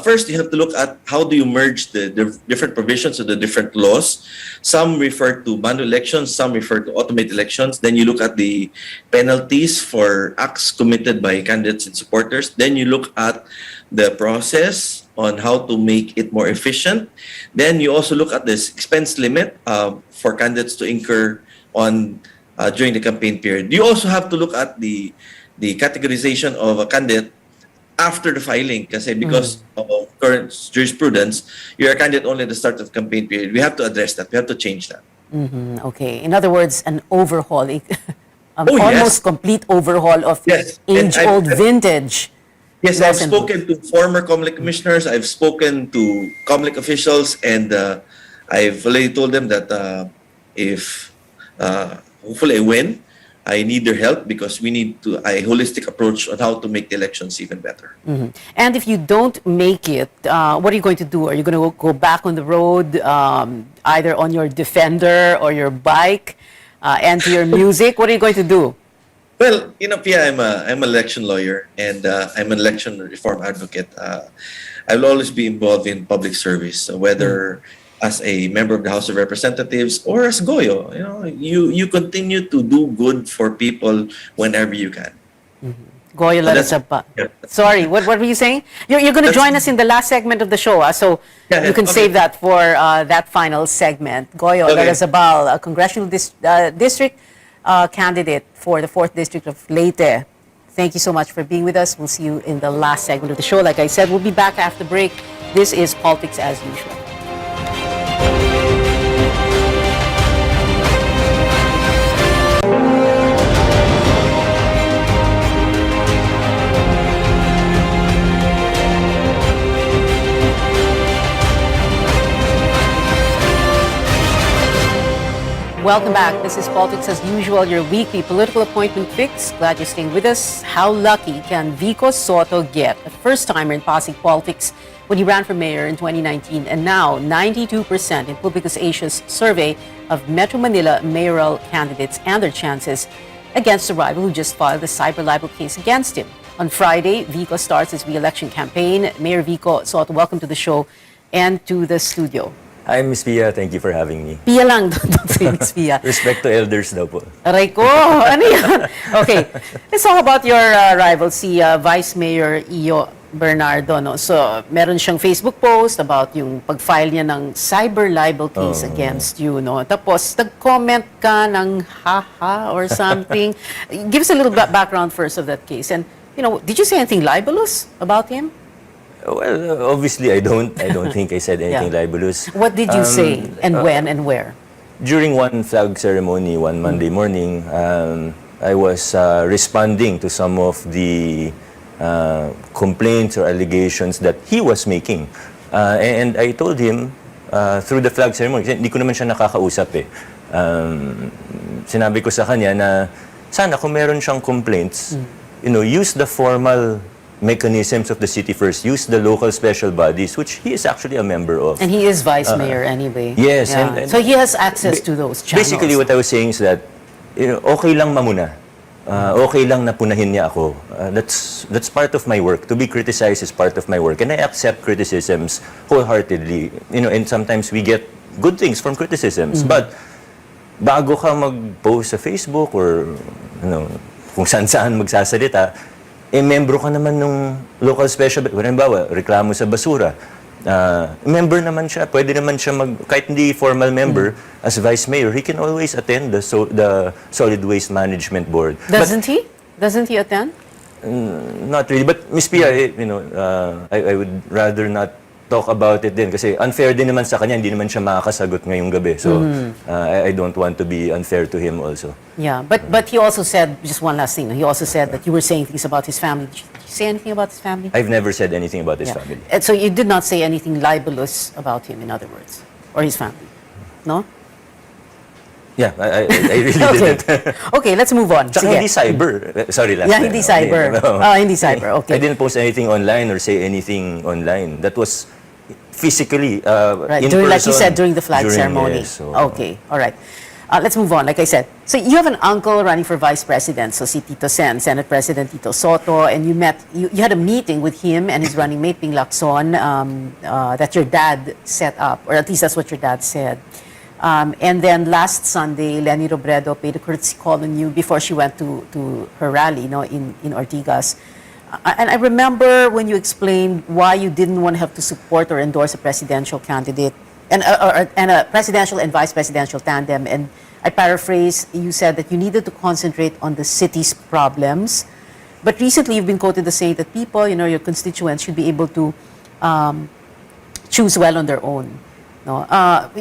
Speaker 5: First, you have to look at how do you merge the different provisions of the different laws. Some refer to manual elections, some refer to automated elections. Then you look at the penalties for acts committed by candidates and supporters. Then you look at the process on how to make it more efficient. Then you also look at this expense limit for candidates to incur on during the campaign period. You also have to look at the categorization of a candidate after the filing, because of current jurisprudence, you're a candidate only at the start of the campaign period. We have to address that. We have to change that.
Speaker 1: Okay. In other words, an overhaul, almost complete overhaul of age-old vintage.
Speaker 5: Yes, I've spoken to former COMELEC commissioners. I've spoken to COMELEC officials, and I've already told them that if hopefully I win, I need their help because we need a holistic approach on how to make the elections even better.
Speaker 1: And if you don't make it, what are you going to do? Are you going to go back on the road, either on your Defender or your bike, and to your music? What are you going to do?
Speaker 5: Well, Pia, I'm an election lawyer and I'm an election reform advocate. I will always be involved in public service, whether as a member of the House of Representatives or as Goyo. You continue to do good for people whenever you can.
Speaker 1: Goyo Larrazapa. Sorry, what were you saying? You're going to join us in the last segment of the show, so you can save that for that final segment. Goyo Larrazabal, a congressional district candidate for the 4th District of Leyte. Thank you so much for being with us. We'll see you in the last segment of the show. Like I said, we'll be back after break. This is Politics as Usual. Welcome back. This is Politics as Usual, your weekly political appointment fix. Glad you're staying with us. How lucky can Vico Soto get, a first-timer in Pasig politics, when he ran for mayor in 2019, and now 92% in Publicus Asia's survey of Metro Manila mayoral candidates and their chances against a rival who just filed a cyber libel case against him. On Friday, Vico starts his re-election campaign. Mayor Vico Soto, welcome to the show and to the studio.
Speaker 6: Hi, Miss Pia. Thank you for having me.
Speaker 1: Pia lang, don't say Miss Pia.
Speaker 6: Respect to elders daw po.
Speaker 1: Aray ko, ano yan? Okay, let's talk about your rival, si Vice Mayor Iyo Bernardo. No? So, meron siyang Facebook post about yung pag-file niya ng cyber libel case against you. No? Tapos, nag-comment ka ng haha or something. Give us a little background first of that case. And, did you say anything libelous about him?
Speaker 6: Well, obviously, I don't think I said anything libelous.
Speaker 1: What did you say, and when, and where?
Speaker 6: During one flag ceremony, one Monday morning, I was responding to some of the complaints or allegations that he was making. And I told him, through the flag ceremony, hindi ko naman siya nakakausap eh. Sinabi ko sa kanya na, sana kung meron siyang complaints, use the formal mechanisms of the city first. Use the local special bodies, which he is actually a member of.
Speaker 1: And he is vice mayor anyway.
Speaker 6: Yes.
Speaker 1: Yeah. And so he has access to those channels.
Speaker 6: Basically, what I was saying is that, okay lang mamuna. Okay lang na punahin niya ako. That's part of my work. To be criticized is part of my work. And I accept criticisms wholeheartedly. And sometimes we get good things from criticisms. But bago ka mag-post sa Facebook or kung saan-saan magsasalita, membro ka naman ng local special, halimbawa, reklamo sa basura. Member naman siya, pwede naman siya kahit hindi formal member, as vice mayor, he can always attend the Solid Waste Management Board.
Speaker 1: Doesn't he? Doesn't he attend?
Speaker 6: Not really, but Ms. Pia, I would rather not talk about it din kasi unfair din naman sa kanya, hindi naman siya makakasagot ngayong gabi. So, I don't want to be unfair to him also.
Speaker 1: Yeah, but he also said, just one last thing, he also said that you were saying things about his family. Did you say anything about his family?
Speaker 6: I've never said anything about his family.
Speaker 1: And so you did not say anything libelous about him, in other words, or his family, no?
Speaker 6: Yeah, I really
Speaker 1: Okay.
Speaker 6: didn't.
Speaker 1: Okay, let's move on.
Speaker 6: Tsaka
Speaker 1: Sige.
Speaker 6: hindi cyber. Sorry lang.
Speaker 1: Yeah, hindi cyber. Hindi cyber, okay.
Speaker 6: I didn't post anything online or say anything online. That was physically,
Speaker 1: Right,
Speaker 6: in
Speaker 1: during,
Speaker 6: person.
Speaker 1: like you said, during the flag ceremony.
Speaker 6: Yes, so,
Speaker 1: Okay, all right. Let's move on, like I said. So you have an uncle running for vice president, so si Tito Sen, Senate President Tito Soto, and you had a meeting with him and his running mate, Ping Lacson, that your dad set up, or at least that's what your dad said. And then last Sunday, Leni Robredo paid a courtesy call on you before she went to her rally, in Ortigas. And I remember when you explained why you didn't want to have to support or endorse a presidential candidate and a presidential and vice presidential tandem. And I paraphrase, you said that you needed to concentrate on the city's problems. But recently, you've been quoted as saying that people, your constituents, should be able to choose well on their own. No?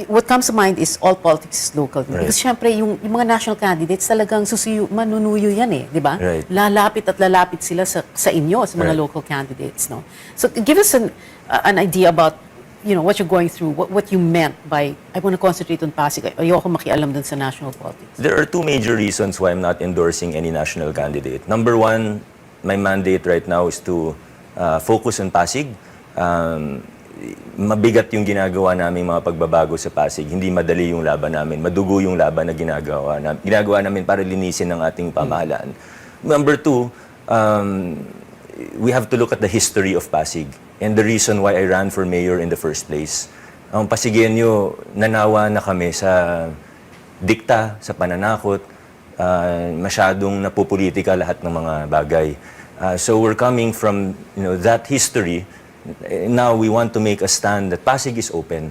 Speaker 1: What comes to mind is all politics is local.
Speaker 6: Right.
Speaker 1: Because syempre, yung mga national candidates talagang manunuyo yan di ba?
Speaker 6: Right.
Speaker 1: Lalapit at lalapit sila sa inyo, sa mga
Speaker 6: Right.
Speaker 1: local candidates. No? So give us an idea about what you're going through, what you meant by, I want to concentrate on Pasig. Ayoko makialam dun sa national politics.
Speaker 6: There are two major reasons why I'm not endorsing any national candidate. Number one, my mandate right now is to focus on Pasig. Mabigat yung ginagawa namin mga pagbabago sa Pasig. Hindi madali yung laban namin. Madugo yung laban na ginagawa namin para linisin ang ating pamahalaan. Number two, we have to look at the history of Pasig and the reason why I ran for mayor in the first place. Ang Pasigueño, nanawa na kami sa dikta, sa pananakot, masyadong napupolitika lahat ng mga bagay. So we're coming from that history. Now we want to make a stand that Pasig is open.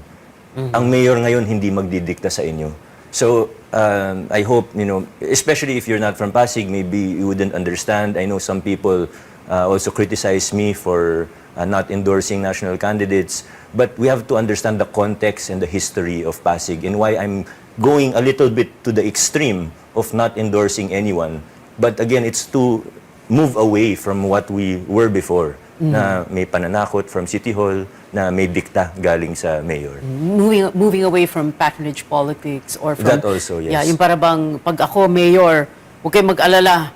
Speaker 6: Ang mayor ngayon hindi magdidikta sa inyo. So I hope, especially if you're not from Pasig, maybe you wouldn't understand. I know some people also criticize me for not endorsing national candidates, but we have to understand the context and the history of Pasig and why I'm going a little bit to the extreme of not endorsing anyone. But again, it's to move away from what we were before. Na may pananakot from City Hall, na may dikta galing sa mayor.
Speaker 1: Moving away from patronage politics or from...
Speaker 6: That also, yes.
Speaker 1: Yeah, yung parabang pag ako mayor, huwag kayong mag-alala,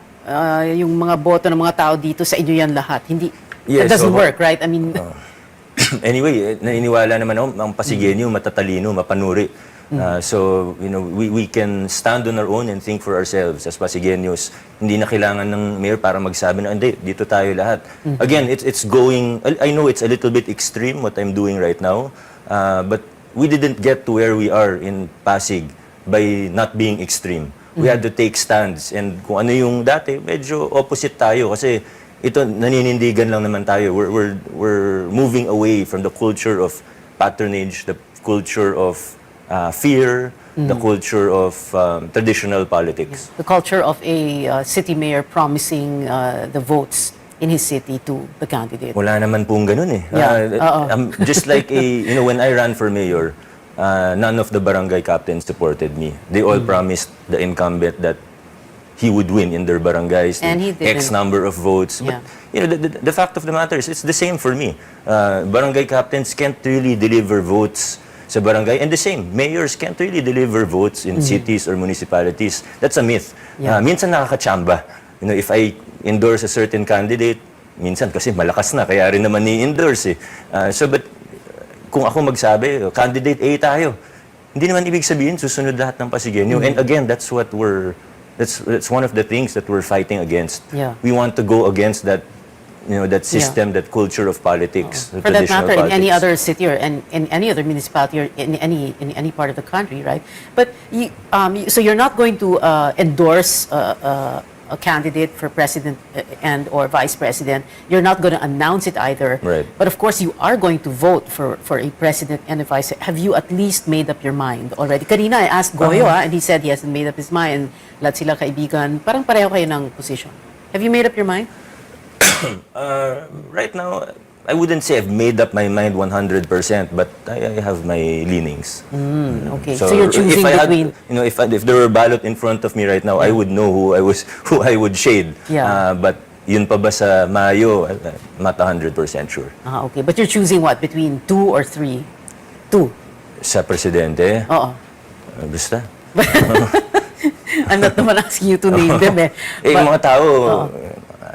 Speaker 1: yung mga boto ng mga tao dito sa inyo yan lahat. Hindi,
Speaker 6: Yes,
Speaker 1: it doesn't
Speaker 6: so,
Speaker 1: work, right? I mean...
Speaker 6: Anyway, naniniwala naman ako, ang Pasigueño, matatalino, mapanuri. So, we can stand on our own and think for ourselves as Pasigueños. Hindi na kailangan ng mayor para magsabi na, hindi, dito tayo lahat. Again, it's going, I know it's a little bit extreme what I'm doing right now, but we didn't get to where we are in Pasig by not being extreme. We had to take stands. And kung ano yung dati, medyo opposite tayo kasi ito, naninindigan lang naman tayo. We're moving away from the culture of patronage, the culture of fear, the culture of traditional politics.
Speaker 1: The culture of a city mayor promising the votes in his city to the candidate.
Speaker 6: Wala naman pong ganun eh.
Speaker 1: Yeah.
Speaker 6: Just like when I ran for mayor, none of the barangay captains supported me. They all promised the incumbent that he would win in their barangays,
Speaker 1: And he didn't.
Speaker 6: X number of votes.
Speaker 1: Yeah.
Speaker 6: But the fact of the matter is, it's the same for me. Barangay captains can't really deliver votes sa barangay, and the same, mayors can't really deliver votes in cities or municipalities. That's a myth.
Speaker 1: Yeah.
Speaker 6: Minsan nakakachamba. If I endorse a certain candidate, minsan kasi malakas na, kaya rin naman ni-endorse eh. But kung ako magsabi, candidate A tayo, hindi naman ibig sabihin susunod lahat ng Pasigueño. And again, that's one of the things that we're fighting against.
Speaker 1: Yeah.
Speaker 6: We want to go against that that system, that culture of politics.
Speaker 1: For that
Speaker 6: traditional
Speaker 1: matter, in any
Speaker 6: politics.
Speaker 1: other city or in any other municipality or in any part of the country, right? But so you're not going to endorse a candidate for president and or vice president. You're not going to announce it either.
Speaker 6: Right.
Speaker 1: But of course, you are going to vote for a president and a vice. Have you at least made up your mind already? Kanina I asked Goyo, and he said he hasn't made up his mind. Lahat sila kaibigan. Parang pareho kayo ng position. Have you made up your mind?
Speaker 6: Right now, I wouldn't say I've made up my mind 100%, but I have my leanings.
Speaker 1: Okay, so you're choosing
Speaker 6: if I
Speaker 1: between...
Speaker 6: Had, if there were a ballot in front of me right now, I would know who I would shade.
Speaker 1: Yeah.
Speaker 6: But yun pa ba sa Mayo, not 100% sure.
Speaker 1: Okay, but you're choosing what? Between 2 or 3? 2.
Speaker 6: Sa presidente?
Speaker 1: Oo.
Speaker 6: Basta.
Speaker 1: I'm not naman asking you to name them eh.
Speaker 6: Yung mga tao,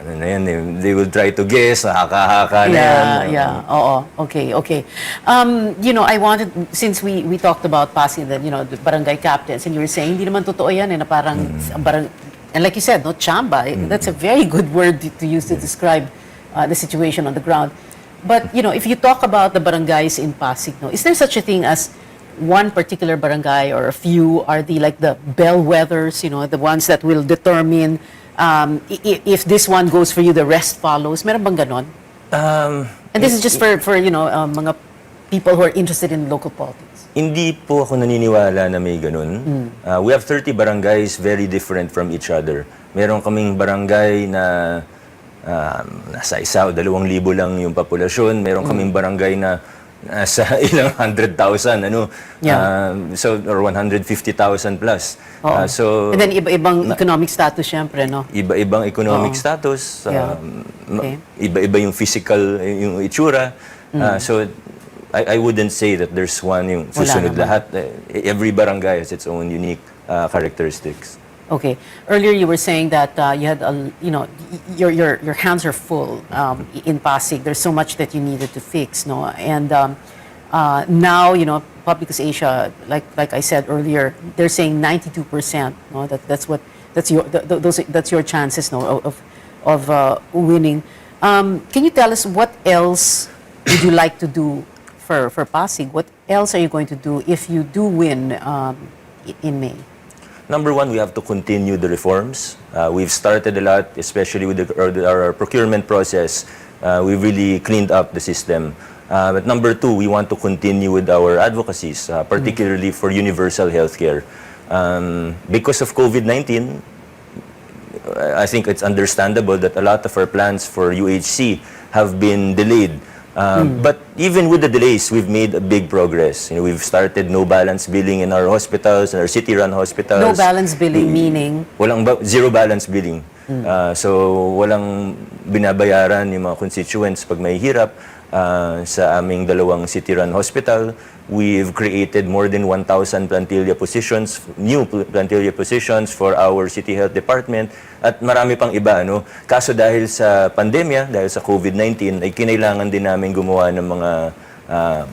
Speaker 6: ano na yan, they will try to guess, haka-haka na yan.
Speaker 1: Yeah. Oo. Okay. I wanted, since we talked about passing the barangay captains, and you were saying, hindi naman totoo yan, na parang, and like you said, no, chamba, that's a very good word to use to describe the situation on the ground. But, if you talk about the barangays in Pasig, is there such a thing as one particular barangay or a few are the bellwethers, the ones that will determine if this one goes for you, the rest follows? Meron bang ganon? And this is just for mga people who are interested in local politics.
Speaker 6: Hindi po ako naniniwala na may ganun. We have 30 barangays very different from each other. Meron kaming barangay na nasa 1,000 lang yung populasyon. Meron kaming barangay na nasa ilang 100,000, or 150,000 plus.
Speaker 1: And then iba-ibang economic status, syempre, no?
Speaker 6: Iba-ibang economic status, iba-iba yung physical, yung itsura. So I wouldn't say that there's one yung susunod lahat. Every barangay has its own unique characteristics.
Speaker 1: Okay. Earlier you were saying that you had your hands are full in Pasig. There's so much that you needed to fix, no? And now, Publicus Asia, like I said earlier, they're saying 92%. No, that's your chances, no, of winning. Can you tell us what else would you like to do for Pasig? What else are you going to do if you do win in May?
Speaker 6: Number one, we have to continue the reforms. We've started a lot, especially with our procurement process. We've really cleaned up the system. But number two, we want to continue with our advocacies, particularly for universal healthcare. Because of COVID-19, I think it's understandable that a lot of our plans for UHC have been delayed. But even with the delays, we've made a big progress. We've started no balance billing in our hospitals, in our city-run hospitals.
Speaker 1: No balance billing meaning?
Speaker 6: Zero balance billing. So walang binabayaran yung mga constituents pag may hirap. Sa aming dalawang city-run hospital, we've created more than 1,000 plantilla positions, new plantilla positions for our city health department, at marami pang iba. Kaso dahil sa pandemya, dahil sa COVID-19, ay kinailangan din namin gumawa ng mga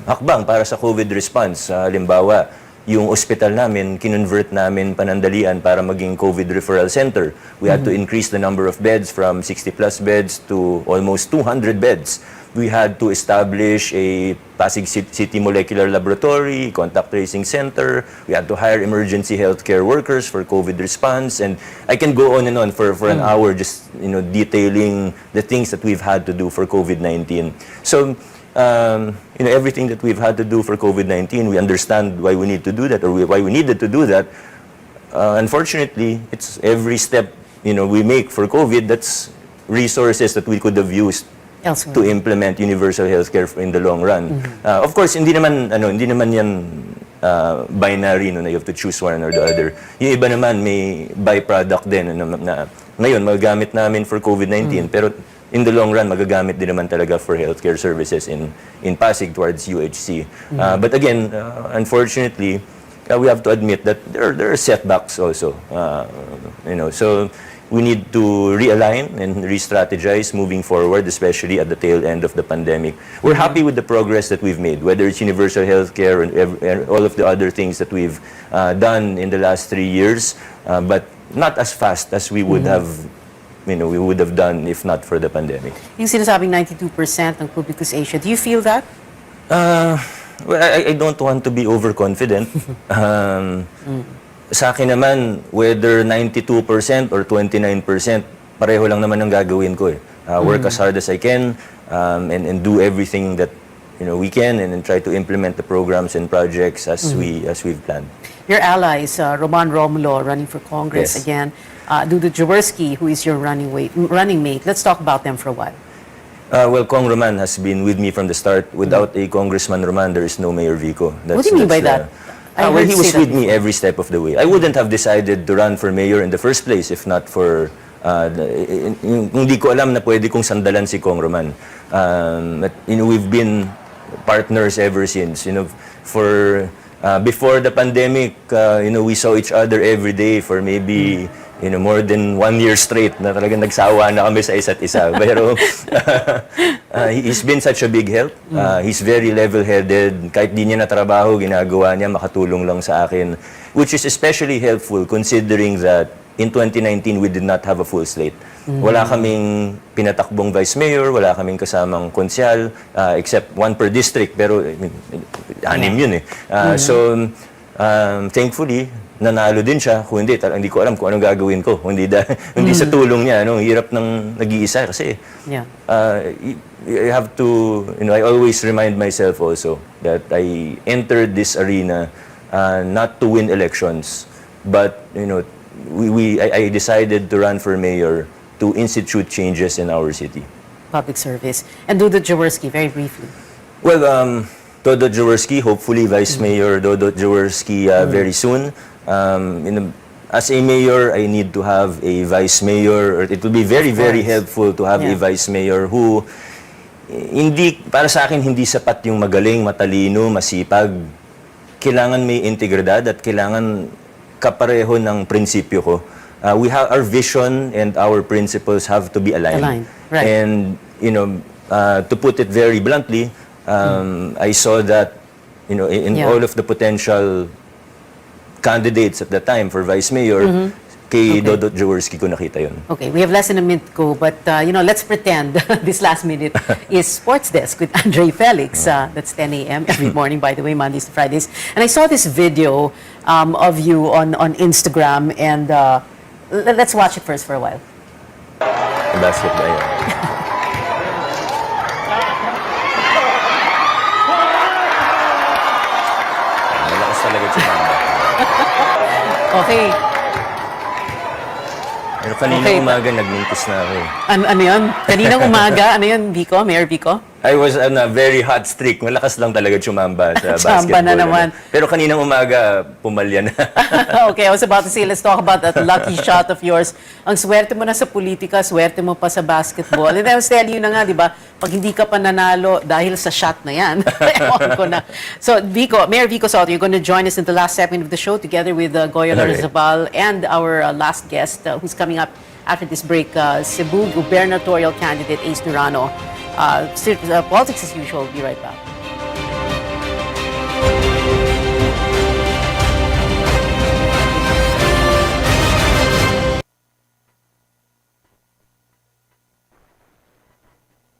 Speaker 6: hakbang para sa COVID response. Halimbawa, yung ospital namin, kinonvert namin panandalian para maging COVID referral center. We had to increase the number of beds from 60 plus beds to almost 200 beds. We had to establish a Pasig City Molecular Laboratory, contact tracing center. We had to hire emergency healthcare workers for COVID response. And I can go on and on for an hour just detailing the things that we've had to do for COVID-19. So everything that we've had to do for COVID-19, we understand why we need to do that, or why we needed to do that. Unfortunately, it's every step we make for COVID, that's resources that we could have used
Speaker 1: elsewhere
Speaker 6: to implement universal healthcare in the long run. Of course, hindi naman yan binary, na you have to choose one or the other. Yung iba naman may byproduct din na ngayon magagamit namin for COVID-19, pero in the long run magagamit din naman talaga for healthcare services in Pasig towards UHC. But again, unfortunately, we have to admit that there are setbacks also. So we need to realign and re-strategize moving forward, especially at the tail end of the pandemic. We're happy with the progress that we've made, whether it's universal healthcare and all of the other things that we've done in the last 3 years, but not as fast as we would have we would have done if not for the pandemic.
Speaker 1: Yung sinasabing 92% ng publicus Asia, do you feel that?
Speaker 6: Well, I don't want to be overconfident. Sa akin naman, whether 92% or 29%, pareho lang naman ang gagawin ko eh. Work as hard as I can and do everything that we can and try to implement the programs and projects as we've planned.
Speaker 1: Your allies, Roman Romulo running for Congress
Speaker 6: Yes.
Speaker 1: again, Dudu Jaworski, who is your running mate. Let's talk about them for a while.
Speaker 6: Well, Kong Roman has been with me from the start. Without a Congressman Roman, there is no Mayor Vico.
Speaker 1: What do you mean by that?
Speaker 6: Well, he was with me every step of the way. I wouldn't have decided to run for mayor in the first place if not for hindi ko alam na pwede kong sandalan si Kong Roman. But, we've been partners ever since. For before the pandemic, we saw each other every day for maybe more than 1 year straight na talagang nagsawa na kami sa isa't isa. Pero he's been such a big help. He's very level-headed. Kahit di niya na trabaho, ginagawa niya, makatulong lang sa akin. Which is especially helpful considering that in 2019, we did not have a full slate. Wala kaming pinatakbong vice mayor, wala kaming kasamang konsyal, except one per district, pero anim yun eh. So, thankfully, nanalo din siya. Kung hindi ko alam kung anong gagawin ko. Hindi sa tulong niya, hirap ng nag-iisa kasi you have to, I always remind myself also that I entered this arena not to win elections, but I decided to run for mayor to institute changes in our city.
Speaker 1: Public service. And Dudu Jaworski, very briefly.
Speaker 6: Well, Dodot Jaworski, hopefully Vice Mayor Dodot Jaworski very soon. As a mayor, I need to have a vice mayor. Or it will be very, very helpful to have a vice mayor who, para sa akin, hindi sapat yung magaling, matalino, masipag. Kailangan may integridad at kailangan kapareho ng prinsipyo ko. Our vision and our principles have to be aligned.
Speaker 1: Right.
Speaker 6: And, to put it very bluntly, I saw that, in all of the potential candidates at the time for vice mayor, kay Dodot Jaworski ko nakita yun.
Speaker 1: Okay, we have less than a minute to go, but let's pretend this last minute is Sports Desk with Andre Felix. That's 10 a.m. every morning, by the way, Mondays to Fridays. And I saw this video of you on Instagram, and let's watch it first for a while.
Speaker 6: Basketball, yeah. Malakas talaga si Mama.
Speaker 1: Okay.
Speaker 6: Pero kaninang umaga, nagmintis na ako.
Speaker 1: Ano yun? Kaninang umaga, ano yun, Vico? Mayor Vico?
Speaker 6: I was on a very hot streak. Malakas lang talaga chumamba sa basketball.
Speaker 1: Chamba na naman.
Speaker 6: Pero kaninang umaga, pumalya na.
Speaker 1: Okay, I was about to say, let's talk about that lucky shot of yours. Ang swerte mo na sa politika, swerte mo pa sa basketball. And I was telling you na nga, di ba, pag hindi ka pa nanalo dahil sa shot na yan, ewan ko na. So, Vico, Mayor Vico Soto, you're going to join us in the last segment of the show together with Goyo Larzabal and our last guest who's coming up after this break, Cebu gubernatorial candidate Ace Durano. Politics as usual. We'll be right back.